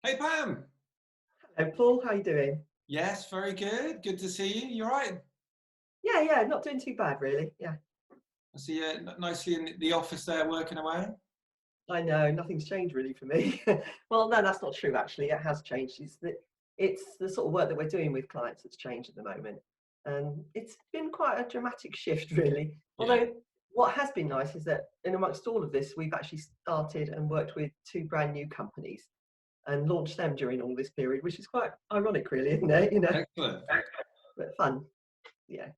Hey Pam. Hello, Paul. How you doing? Yes, very good. Good to see you. You're right. Yeah, not doing too bad, really. Yeah, I see you nicely in the office there working away. I know nothing's changed really for me. Well, no, that's not true. Actually, it has changed. It's the sort of work that we're doing with clients that's changed at the moment, and it's been quite a dramatic shift, really. Yeah. Although what has been nice is that in amongst all of this, we've actually started and worked with two brand new companies and launched them during all this period, which is quite ironic, really, isn't it? Excellent. But fun. Yeah.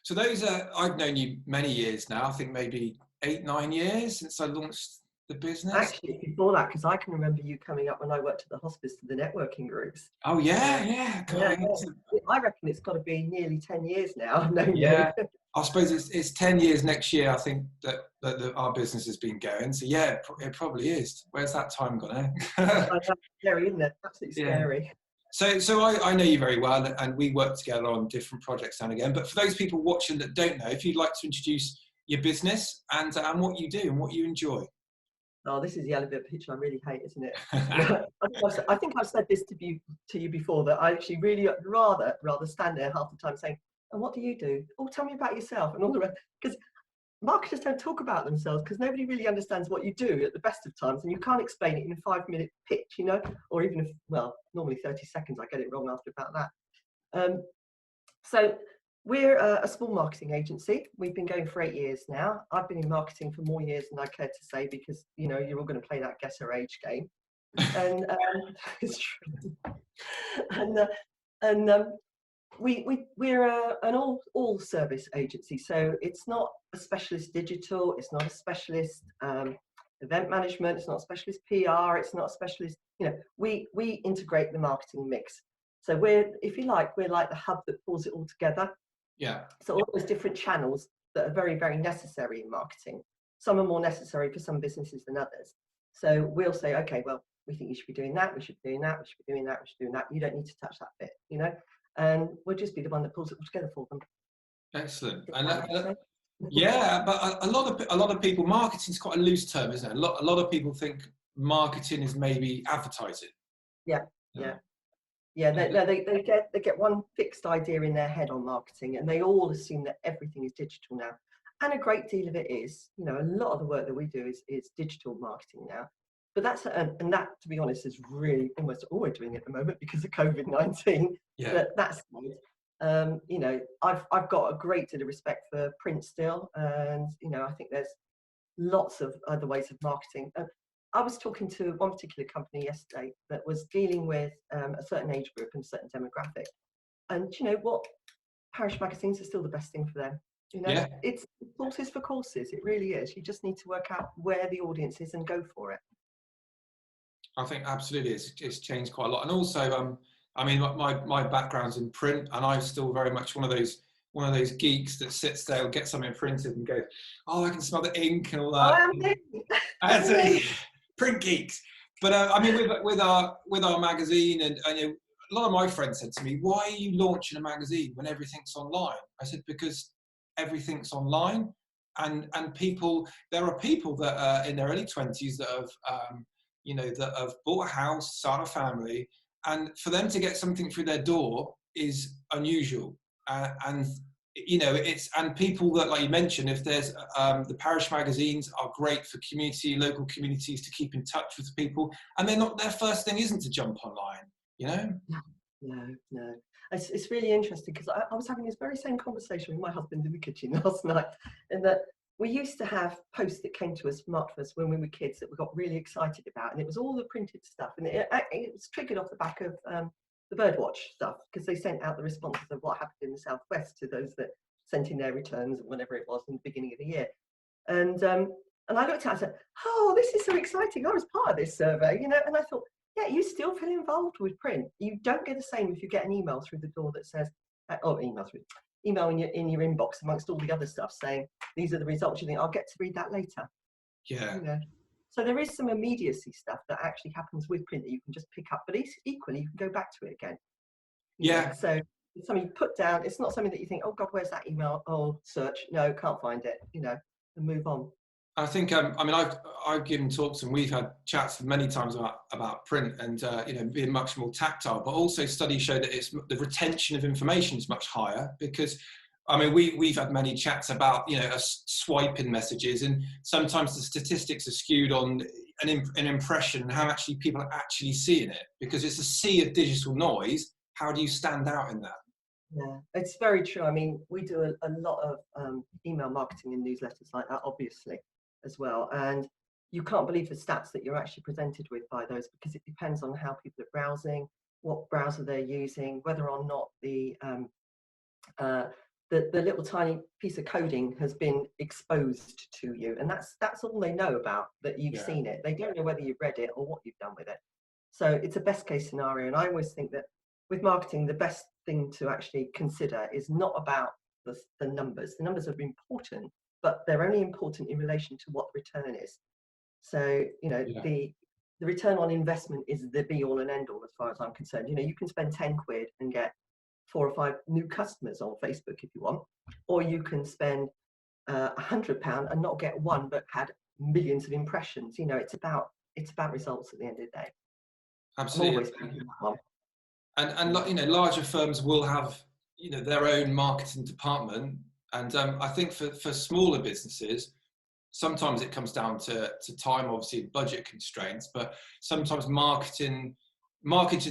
So those are, I've known you many years now. I think maybe 8, 9 years since I launched the business. Actually, before that, because I can remember you coming up when I worked at the hospice to the networking groups. Oh Uh, yeah, yeah. yeah, God, I reckon it's got to be nearly 10 years now I've known you. yeah. I suppose it's 10 years next year. I think that our business has been going. So yeah, it probably is. Where's that time gone, eh? I know, scary, isn't it? Absolutely Yeah. scary. So I know you very well, and we work together on different projects now and again. But for those people watching that don't know, if you'd like to introduce your business and what you do and what you enjoy. Oh, this is the elevator pitch I really hate, isn't it? I think I've said this to you before, that I actually really rather stand there half the time saying, "And what do you do? Oh, tell me about yourself," and all the rest. Because marketers don't talk about themselves because nobody really understands what you do at the best of times, and you can't explain it in a 5-minute pitch, or even if, well, normally 30 seconds. I get it wrong after about that. Um, so we're a small marketing agency. We've been going for 8 years now. I've been in marketing for more years than I care to say, because you're all going to play that guess our age game, and it's true. and uh, and we're an all service agency, so it's not a specialist digital, it's not a specialist event management, it's not a specialist PR, it's not a specialist. We integrate the marketing mix. So if you like, we're like the hub that pulls it all together. Yeah, So all those different channels that are very, very necessary in marketing. Some are more necessary for some businesses than others. So we'll say, okay, well, we think you should be doing that, we should be doing that, we should be doing that, we should be doing that. You don't need to touch that bit. And we'll just be the one that pulls it all together for them. excellent. If And that makes sense. yeah, but a lot of people, marketing is quite a loose term, isn't it? A lot of people think marketing is maybe advertising. Yeah, Yeah. yeah. Yeah, they get one fixed idea in their head on marketing, and they all assume that everything is digital now. And a great deal of it is. A lot of the work that we do is digital marketing now. But and that, to be honest, is really almost all we're doing at the moment because of COVID-19. Yeah. But that's I've got a great deal of respect for print still, and I think there's lots of other ways of marketing. I was talking to one particular company yesterday that was dealing with a certain age group and a certain demographic. And you know what? Parish magazines are still the best thing for them. Yeah, It's horses for courses. It really is. You just need to work out where the audience is and go for it. I think absolutely it's changed quite a lot. And also, I mean, my background's in print, and I'm still very much one of those geeks that sits there and gets something printed and goes, "Oh, I can smell the ink and all Oh, that." I am me. As That's me. a print geeks. But I mean, with our magazine, and a lot of my friends said to me, "Why are you launching a magazine when everything's online?" I said, "Because everything's online, and people. There are people that are in their early 20s that have bought a house, started a family, and for them to get something through their door is unusual, and and people that, like you mentioned, if there's the parish magazines are great for local communities to keep in touch with people, and their first thing isn't to jump online, you know. No. It's really interesting because I was having this very same conversation with my husband in the kitchen last night, in that we used to have posts that came to us, marked for us when we were kids, that we got really excited about, and it was all the printed stuff, and it was triggered off the back of the Birdwatch stuff, because they sent out the responses of what happened in the southwest to those that sent in their returns, or whatever it was, in the beginning of the year. And I looked at it and said, "Oh, this is so exciting. I was part of this survey," and I thought, yeah, you still feel involved with print. You don't get the same if you get an email through the door that says, email in your inbox amongst all the other stuff saying, "These are the results." You think, "I'll get to read that later." Yeah, You know. So there is some immediacy stuff that actually happens with print that you can just pick up, but equally you can go back to it again. yeah. So it's something you put down. It's not something that you think, "Oh God, where's that email? Oh, search. No, can't find it." And move on. I think, I mean, I've given talks and we've had chats many times about print and, you know, being much more tactile, but also studies show that the retention of information is much higher because, I mean, we've had many chats about, you know, us swiping messages, and sometimes the statistics are skewed on an impression and how actually people are actually seeing it, because it's a sea of digital noise. How do you stand out in that? Yeah, it's very true. I mean, we do a lot of email marketing and newsletters like that, obviously, as well. And you can't believe the stats that you're actually presented with by those, because it depends on how people are browsing, what browser they're using, whether or not the little tiny piece of coding has been exposed to you. And that's all they know about, that you've Yeah. seen it. They don't know whether you've read it or what you've done with it. So it's a best case scenario. And I always think that with marketing, the best thing to actually consider is not about the numbers. The numbers are important, but they're only important in relation to what the return is. So, you know, Yeah. the return on investment is the be all and end all as far as I'm concerned. You know, you can spend 10 quid and get 4 or 5 new customers on Facebook if you want, or you can spend £100 and not get one, but had millions of impressions. You know, it's about results at the end of the day. Absolutely. I'm always thinking that one. And you know, larger firms will have, you know, their own marketing department, and I think for smaller businesses, sometimes it comes down to time, obviously budget constraints, but sometimes marketing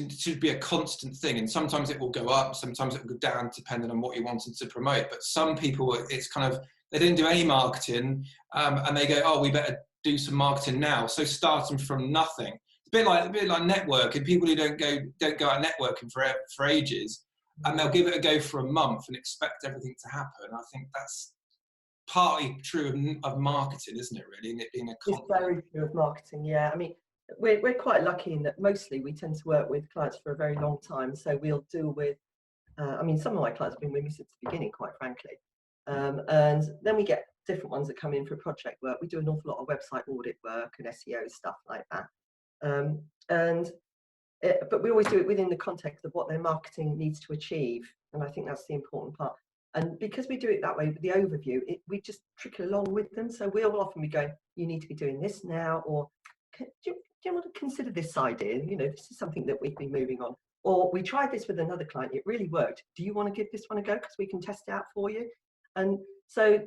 should be a constant thing, and sometimes it will go up, sometimes it will go down depending on what you wanted to promote. But some people, it's kind of, they didn't do any marketing, and they go, oh, we better do some marketing now, so starting from nothing. A bit like networking. People who don't go out networking for ages, and they'll give it a go for a month and expect everything to happen. I think that's partly true of marketing, isn't it? Really, and it being a It's very true of marketing. Yeah, I mean, we're quite lucky in that mostly we tend to work with clients for a very long time. So we'll deal with. I mean, some of my clients have been with me since the beginning, quite frankly. And then we get different ones that come in for project work. We do an awful lot of website audit work and SEO stuff like that. But we always do it within the context of what their marketing needs to achieve, and I think that's the important part. And because we do it that way with the overview, we just trickle along with them. So we'll often be going, you need to be doing this now, or do you want to consider this idea? You know, this is something that we've been moving on. Or we tried this with another client, it really worked. Do you want to give this one a go? Because we can test it out for you. And so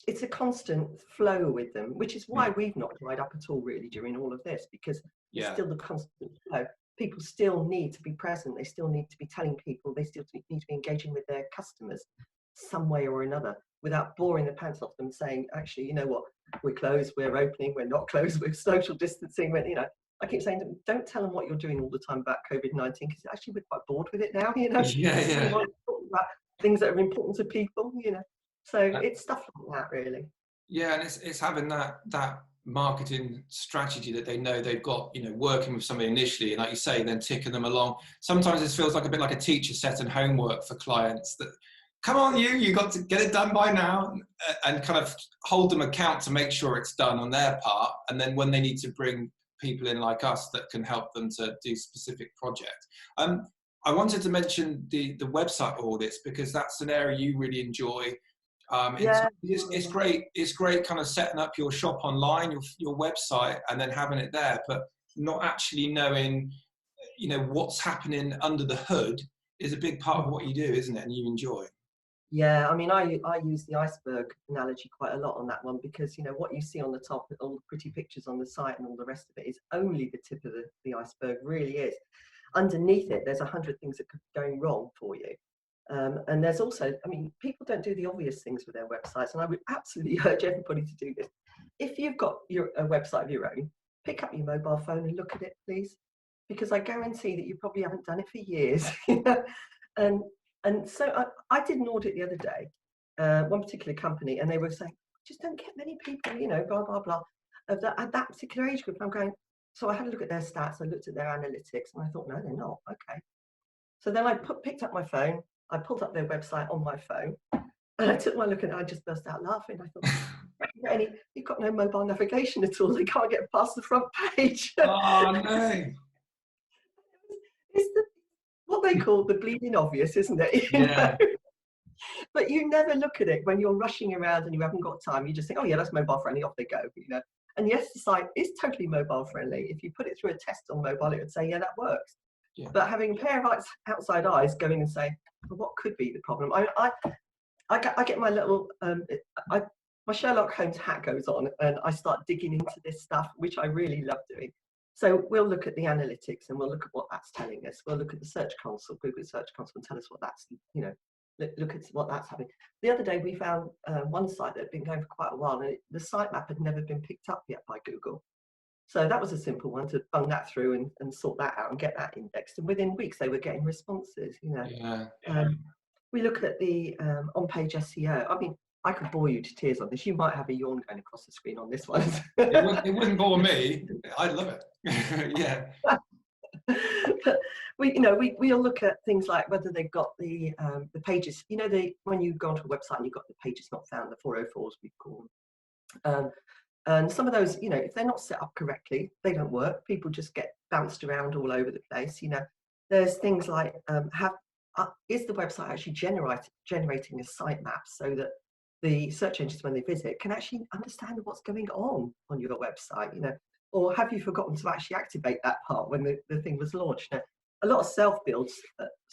it's a constant flow with them, which is why we've not dried up at all really during all of this, because it's still the constant flow. People still need to be present. They still need to be telling people. They still need to be engaging with their customers some way or another, without boring the pants off them, saying, actually, you know what, we're closed, we're opening, we're not closed, we're social distancing. When, you know, I keep saying, don't tell them what you're doing all the time about COVID-19, because actually we're quite bored with it now, you know. Yeah. We want to talk about things that are important to people, you know. So it's stuff like that, really. Yeah, and it's having that marketing strategy that they know they've got, you know, working with somebody initially, and like you say, then ticking them along. Sometimes it feels like a bit like a teacher setting homework for clients that, come on, you got to get it done by now, and kind of hold them account to make sure it's done on their part. And then when they need to bring people in like us that can help them to do specific projects. I wanted to mention the website audits, because that's an area you really enjoy. It's great. It's great, kind of setting up your shop online, your website, and then having it there, but not actually knowing, you know, what's happening under the hood is a big part of what you do, isn't it? And you enjoy. Yeah, I mean, I use the iceberg analogy quite a lot on that one, because, you know, what you see on the top, all the pretty pictures on the site and all the rest of it, is only the tip of the iceberg, really is. Underneath it, there's 100 things that could be going wrong for you. And there's also, I mean, people don't do the obvious things with their websites, and I would absolutely urge everybody to do this. If you've got a website of your own, pick up your mobile phone and look at it, please, because I guarantee that you probably haven't done it for years. You know? And so I did an audit the other day, one particular company, and they were saying, just don't get many people, you know, blah, blah, blah, at that particular age group. I'm going, so I had a look at their stats, I looked at their analytics, and I thought, no, they're not, okay. So then I picked up my phone, I pulled up their website on my phone, and I took my look, and I just burst out laughing. I thought, you've got no mobile navigation at all, they can't get past the front page. Oh, no. It's what they call the bleeding obvious, isn't it? Yeah. But you never look at it when you're rushing around and you haven't got time. You just think, oh yeah, that's mobile friendly, off they go, you know. And yes, the site is totally mobile friendly. If you put it through a test on mobile, it would say, yeah, that works. Yeah. But having a pair of outside eyes going and say, well, what could be the problem? I get my little, my Sherlock Holmes hat goes on and I start digging into this stuff, which I really love doing. So we'll look at the analytics and we'll look at what that's telling us. We'll look at the Search Console, Google Search Console, and tell us what that's, you know, look at what that's happening. The other day we found one site that had been going for quite a while, and the sitemap had never been picked up yet by Google. So that was a simple one to bung that through and sort that out and get that indexed. And within weeks they were getting responses, you know. Yeah. We look at the on-page SEO. I mean, I could bore you to tears on this. You might have a yawn going across the screen on this one. It wouldn't bore me. I love it. Yeah. We'll look at things like whether they've got the pages. You know, when you go onto a website and you've got the pages not found, the 404s we call them. And some of those, you know, if they're not set up correctly, they don't work. People just get bounced around all over the place. You know, there's things like is the website actually generating a sitemap so that the search engines, when they visit, can actually understand what's going on your website, you know, or have you forgotten to actually activate that part when the thing was launched? Now, a lot of self-builds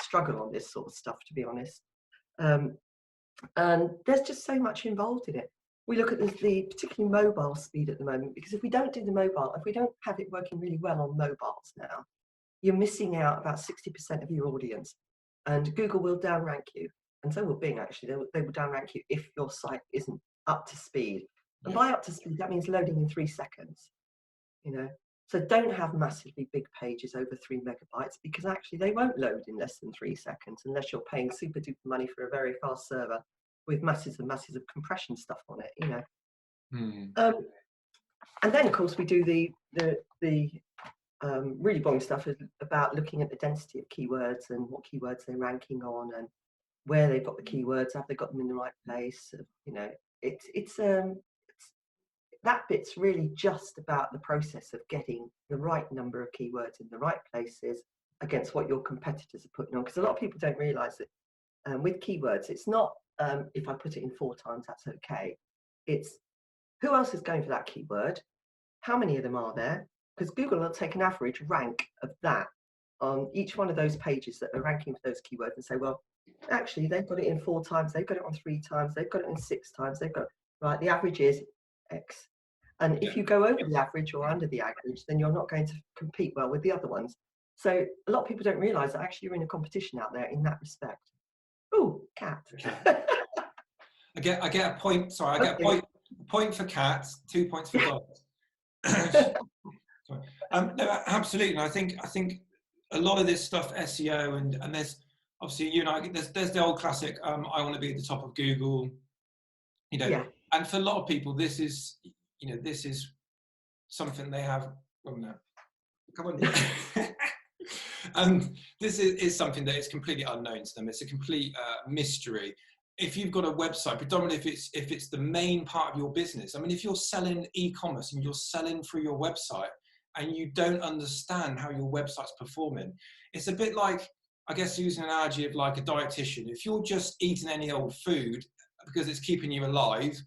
struggle on this sort of stuff, to be honest. And there's just so much involved in it. We look at the particularly mobile speed at the moment, because if we don't do the mobile, if we don't have it working really well on mobiles now, you're missing out about 60% of your audience. And Google will downrank you. And so will Bing, actually. They will downrank you if your site isn't up to speed. And by up to speed, that means loading in 3 seconds. You know, so don't have massively big pages over 3 megabytes, because actually they won't load in less than 3 seconds unless you're paying super duper money for a very fast server with masses and masses of compression stuff on it, you know. And then of course we do the really boring stuff about looking at the density of keywords and what keywords they're ranking on and where they've got the keywords, have they got them in the right place? You know, it's that bit's really just about the process of getting the right number of keywords in the right places against what your competitors are putting on. Because a lot of people don't realise that with keywords, it's not if I put it in 4 times, that's okay. It's who else is going for that keyword? How many of them are there? Because Google will take an average rank of that on each one of those pages that are ranking for those keywords and say, well, actually, they've got it in 4 times, they've got it on 3 times, they've got it in 6 times, they've got, right, the average is X. And if you go over the average or under the average, then you're not going to compete well with the other ones. So a lot of people don't realise that actually you're in a competition out there in that respect. Oh, cat. I get a point. Sorry, I get a point for cats, 2 points for dogs. No, absolutely. And I think a lot of this stuff, SEO, and there's obviously, you know, there's the old classic. I want to be at the top of Google. You know, and for a lot of people, this is something they have. Oh no, come on. This is something that is completely unknown to them. It's a complete mystery. If you've got a website, predominantly if it's the main part of your business. I mean, if you're selling e-commerce and you're selling through your website and you don't understand how your website's performing, it's a bit like, I guess, using an analogy of like a dietitian. If you're just eating any old food because it's keeping you alive,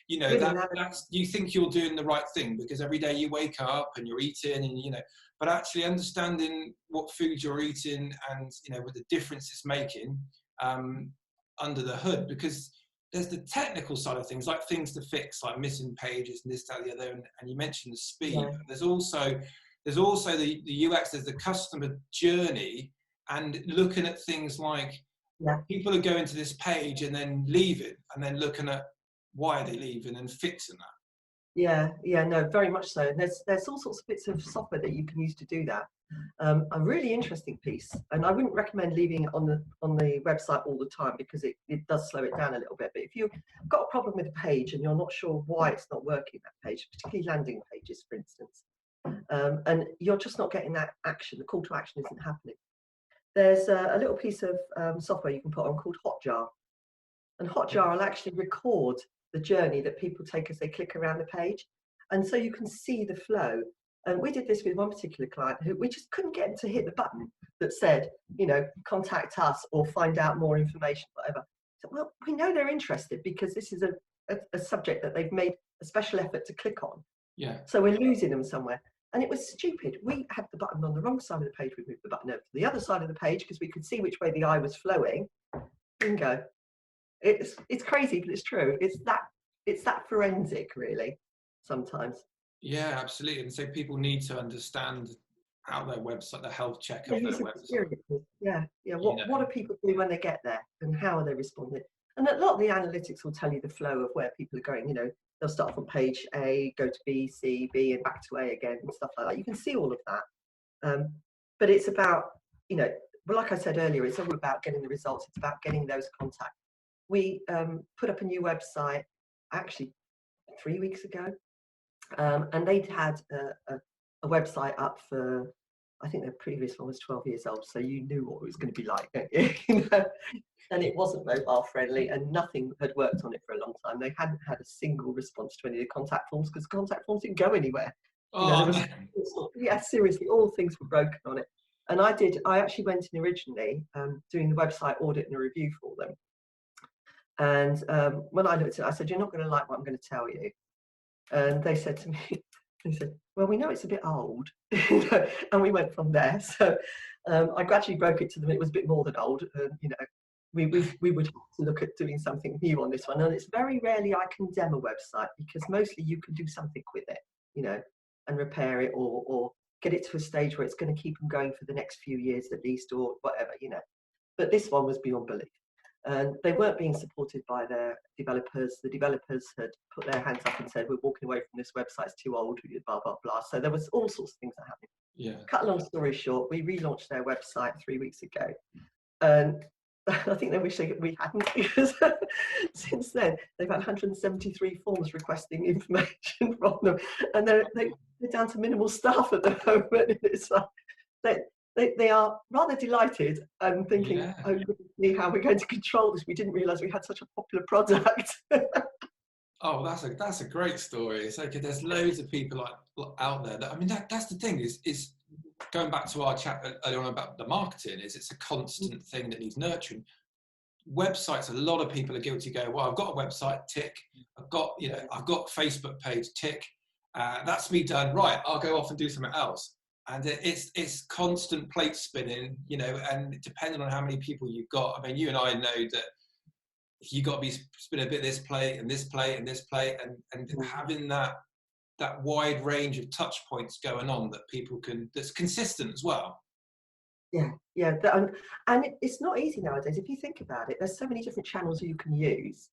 you know, that's, you think you're doing the right thing because every day you wake up and you're eating and, you know, but actually understanding what food you're eating and, you know, what the difference it's making under the hood, because there's the technical side of things, like things to fix, like missing pages and this, that, the other, and you mentioned the speed. But there's also the UX, there's the customer journey, and looking at things like people are going to this page and then leaving, and then looking at why are they leaving and fixing that. No, very much so. There's all sorts of bits of software that you can use to do that. A really interesting piece, and I wouldn't recommend leaving it on the website all the time because it does slow it down a little bit. But if you've got a problem with a page and you're not sure why it's not working, that page, particularly landing pages, for instance, and you're just not getting that action, the call to action isn't happening, there's a little piece of software you can put on called Hotjar, and Hotjar will actually record the journey that people take as they click around the page, and so you can see the flow. And we did this with one particular client who we just couldn't get him to hit the button that said, you know, contact us or find out more information, whatever. So, well, we know they're interested because this is a subject that they've made a special effort to click on. Yeah. So we're losing them somewhere. And it was stupid. We had the button on the wrong side of the page. We moved the button over to the other side of the page because we could see which way the eye was flowing. Bingo. It's crazy, but it's true. It's that forensic, really, sometimes. Yeah, absolutely. And so people need to understand how their website, the health check of their website. Yeah. What do people do when they get there, and how are they responding? And a lot of the analytics will tell you the flow of where people are going. You know, they'll start from page A, go to B, C, B, and back to A again, and stuff like that. You can see all of that. But it's about, you know, well, like I said earlier, it's all about getting the results. It's about getting those contacts. We put up a new website actually 3 weeks ago, and they'd had a website up for, I think their previous one was 12 years old, so you knew what it was going to be like, don't you? You know? And it wasn't mobile friendly, and nothing had worked on it for a long time. They hadn't had a single response to any of the contact forms because contact forms didn't go anywhere. You know, there was, yeah, seriously, all things were broken on it. And I actually went in originally doing the website audit and a review for them. And when I looked at it, I said, "You're not going to like what I'm going to tell you." And they said to me, they said, "Well, we know it's a bit old." And we went from there. So I gradually broke it to them. It was a bit more than old. You know, we would have to look at doing something new on this one. And it's very rarely I condemn a website because mostly you can do something with it, you know, and repair it or get it to a stage where it's going to keep them going for the next few years at least, or whatever, you know. But this one was beyond belief. And they weren't being supported by their developers. The developers had put their hands up and said, "We're walking away from this website, it's too old, blah, blah, blah." So there was all sorts of things that happened. Yeah. Cut a long story short, we relaunched their website 3 weeks ago. And I think they wish we hadn't, because since then they've had 173 forms requesting information from them. And they're down to minimal staff at the moment. It's like, they are rather delighted and thinking, Yeah. "Oh, goodness, how we're going to control this. We didn't realise we had such a popular product." Oh, that's a great story. It's okay. There's loads of people out there. I mean, that's the thing is going back to our chat earlier on about the marketing. It's a constant thing that needs nurturing. Websites, a lot of people are guilty. Go, "Well, I've got a website, tick. I've got Facebook page, tick. That's me done. Right, I'll go off and do something else." And it's constant plate spinning, you know, and depending on how many people you've got. I mean, you and I know that you got to be spinning a bit of this plate and this plate and this plate, and having that wide range of touch points going on that people can, that's consistent as well. Yeah, and it's not easy nowadays. If you think about it, there's so many different channels you can use,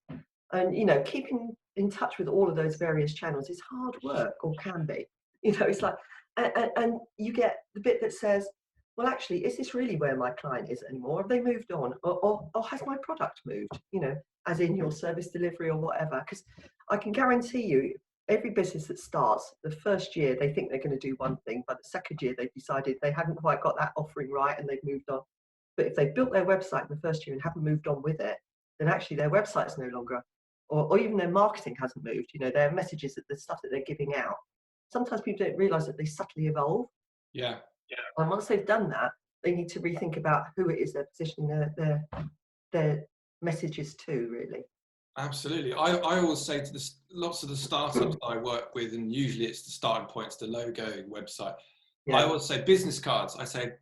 and you know, keeping in touch with all of those various channels is hard work, or can be. You know, it's like, and you get the bit that says, "Well, actually, is this really where my client is anymore? Have they moved on, or has my product moved? You know, as in your service delivery or whatever." Because I can guarantee you, every business that starts, the first year they think they're going to do one thing, but the second year they've decided they haven't quite got that offering right and they've moved on. But if they built their website in the first year and haven't moved on with it, then actually their website is no longer, or even their marketing hasn't moved. You know, their messages, the stuff that they're giving out. Sometimes people don't realise that they subtly evolve. Yeah. And once they've done that, they need to rethink about who it is they're positioning their messages to, really. Absolutely. I always say to lots of the startups I work with, and usually it's the starting points, the logo, website. Yeah. I always say business cards. I say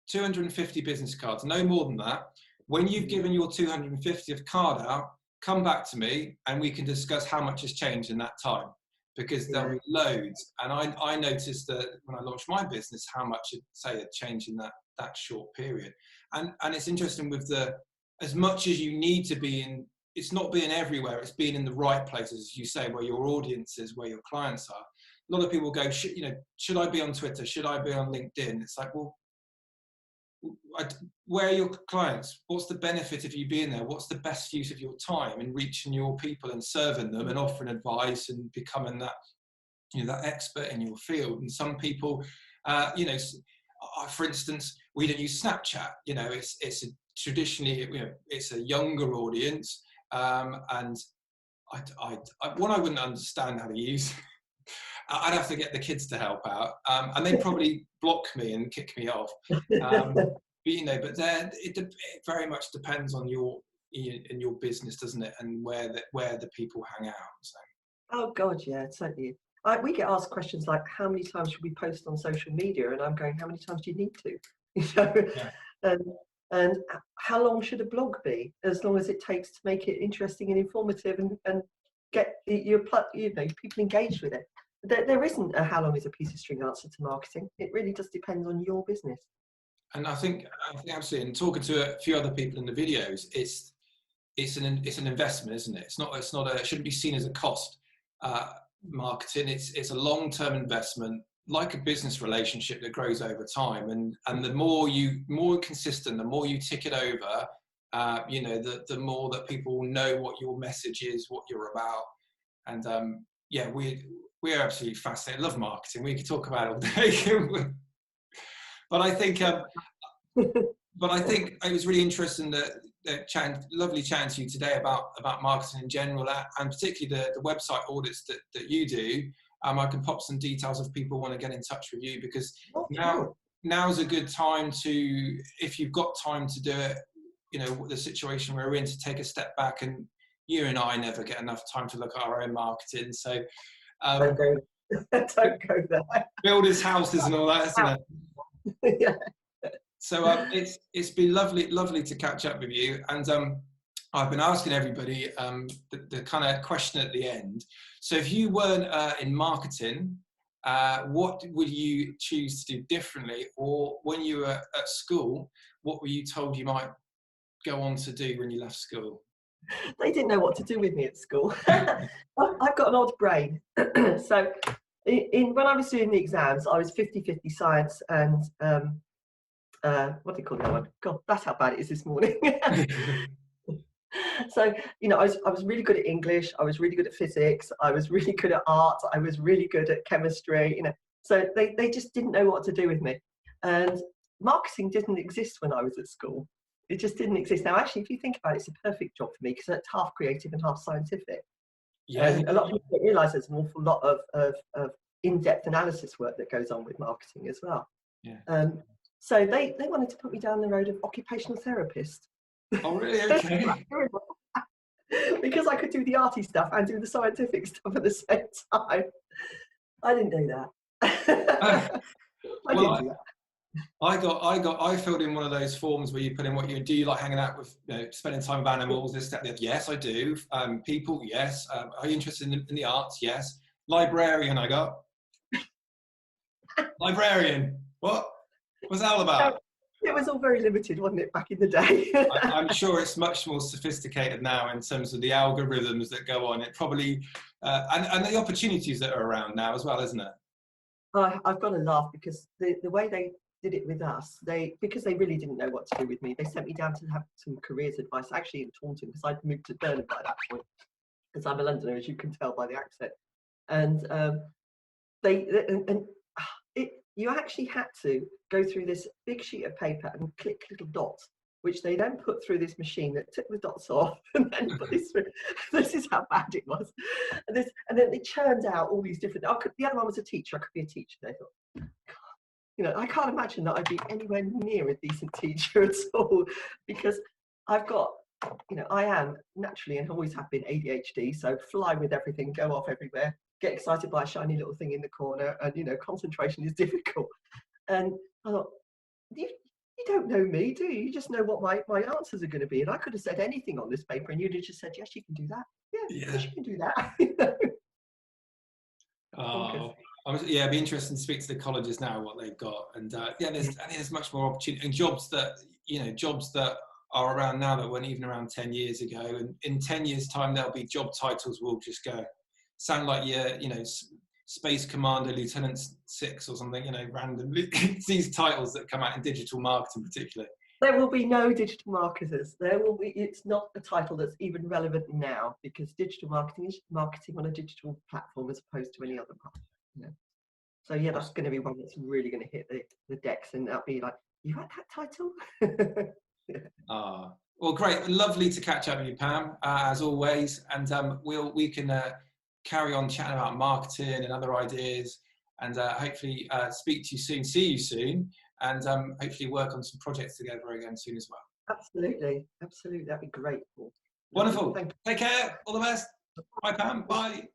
250 business cards, no more than that. When you've given your 250th card out, come back to me and we can discuss how much has changed in that time, because there'll be loads. And I noticed that when I launched my business, how much had changed in that short period. And it's interesting with as much as you need to be in, it's not being everywhere, it's being in the right places, as you say, where your audience is, where your clients are. A lot of people go, should I be on Twitter? Should I be on LinkedIn? It's like, well, where are your clients? What's the benefit of you being there? What's the best use of your time in reaching your people and serving them and offering advice and becoming that, that expert in your field? And some people, for instance, we don't use Snapchat. It's traditionally, it's a younger audience. And I wouldn't understand how to use. I'd have to get the kids to help out, and they'd probably block me and kick me off. But, but it very much depends on your business, doesn't it, and where the people hang out. So. Oh God, yeah, totally. We get asked questions like, "How many times should we post on social media?" And I'm going, "How many times do you need to?" Yeah. And how long should a blog be? As long as it takes to make it interesting and informative, and get people engaged with it. There isn't a how long is a piece of string answer to marketing. It really just depends on your business. And I think absolutely. And talking to a few other people in the videos, it's an investment, isn't it? It shouldn't be seen as a cost. Marketing, it's a long-term investment, like a business relationship that grows over time. And the more consistent, the more you tick it over, the more that people know what your message is, what you're about. And we're absolutely fascinated. I love marketing. We could talk about it all day. But I think it was really interesting lovely chatting to you today about marketing in general, and particularly the website audits that you do. I can pop some details if people want to get in touch with you, because now's a good time to, if you've got time to do it, the situation we're in, to take a step back. And you and I never get enough time to look at our own marketing. So Don't go there. Builders' houses and all that, isn't it? Yeah. So it's been lovely to catch up with you. And I've been asking everybody the kind of question at the end. So if you weren't in marketing, what would you choose to do differently? Or when you were at school, what were you told you might go on to do when you left school? They didn't know what to do with me at school. I've got an odd brain. So when I was doing the exams, I was 50-50 science and what do you call that one? God, that's how bad it is this morning. So, I was really good at English. I was really good at physics. I was really good at art. I was really good at chemistry. So they just didn't know what to do with me. And marketing didn't exist when I was at school. It just didn't exist. Now, actually, if you think about it, it's a perfect job for me, because it's half creative and half scientific. Yeah. And a lot of people don't realise there's an awful lot of in-depth analysis work that goes on with marketing as well. Yeah. So they wanted to put me down the road of occupational therapist. Oh, really? Okay. Because I could do the arty stuff and do the scientific stuff at the same time. I didn't do that. I filled in one of those forms where you put in what you do. You like hanging out with, spending time with animals, this, that, the other. Yes, I do. People, yes. Are you interested in the arts? Yes. Librarian, I got. Librarian. What? What's that all about? It was all very limited, wasn't it, back in the day? I'm sure it's much more sophisticated now in terms of the algorithms that go on. It probably, and the opportunities that are around now as well, isn't it? I've got to laugh, because the way they did it with us, because they really didn't know what to do with me, they sent me down to have some careers advice, actually in Taunton, because I'd moved to Burnham by that point, because I'm a Londoner, as you can tell by the accent. And you actually had to go through this big sheet of paper and click little dots, which they then put through this machine that took the dots off and then put this through. This is how bad it was. And then it churned out all these different. The other one was a teacher. I could be a teacher. They thought, God, I can't imagine that I'd be anywhere near a decent teacher at all, because I've got, I am naturally and always have been ADHD. So fly with everything, go off everywhere. Get excited by a shiny little thing in the corner, and concentration is difficult. And I thought, you don't know me, do you? You just know what my answers are going to be. And I could have said anything on this paper, and you'd have just said, yes, you can do that. Yes, you can do that. It'd be interesting to speak to the colleges now, what they've got. And I think there's much more opportunity, and jobs that are around now that weren't even around 10 years ago. And in 10 years' time, there'll be job titles will just go. Sound like Space Commander Lieutenant 6 or something, randomly. These titles that come out in digital marketing particularly. There will be no digital marketers. It's not a title that's even relevant now, because digital marketing is marketing on a digital platform as opposed to any other platform. So that's going to be one that's really going to hit the decks, and that'll be like, you had that title? Well, great. Lovely to catch up with you, Pam, as always. And we can carry on chatting about marketing and other ideas, and hopefully speak to you soon, see you soon, and hopefully work on some projects together again soon as well. Absolutely, absolutely. That'd be great, Paul. Wonderful. Thank you. Take care. All the best. Bye, Pam. Bye.